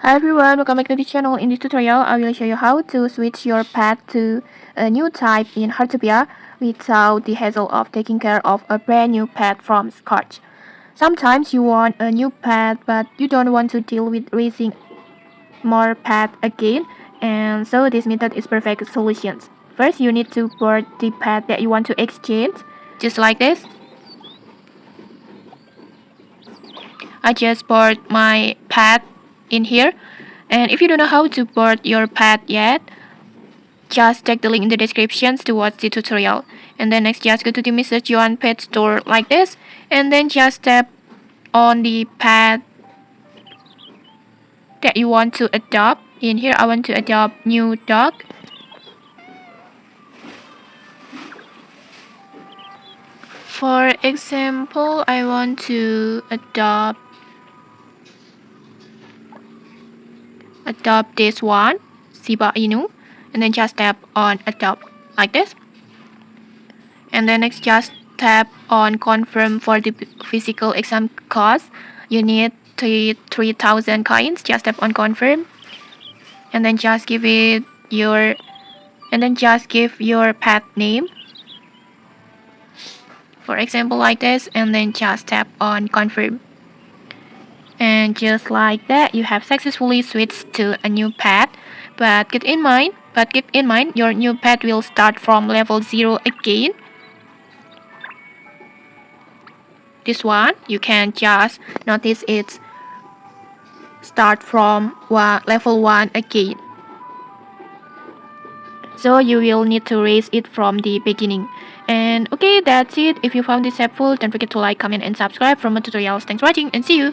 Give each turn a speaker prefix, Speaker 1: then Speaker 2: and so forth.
Speaker 1: Hi everyone, welcome back to the channel. In this tutorial, I will show you how to switch your pet to a new type in Heartopia without the hassle of taking care of a brand new pet from scratch. Sometimes you want a new pet but you don't want to deal with raising more pet again, and so this method is perfect solution. First, you need to port the pet that you want to exchange, just like this. I just port my pet in here. And if you don't know how to port your pet yet, just check the link in the description to watch the tutorial. And then next, just go to the message on pet store like this, and then just tap on the pet that you want to adopt. In here, I want to adopt new dog. For example, I want to adopt this one, Shiba Inu, and then just tap on adopt like this. And then next, just tap on confirm for the physical exam cost. You need 3,000 coins. Just tap on confirm, and then just give it your pet name, for example like this, and then just tap on confirm. And just like that, you have successfully switched to a new pet. But keep in mind, your new pet will start from level 0 again. This one, you can just notice it's start from level 1 again. So you will need to raise it from the beginning. And okay, that's it. If you found this helpful, don't forget to like, comment, and subscribe for more tutorials. Thanks for watching and see you.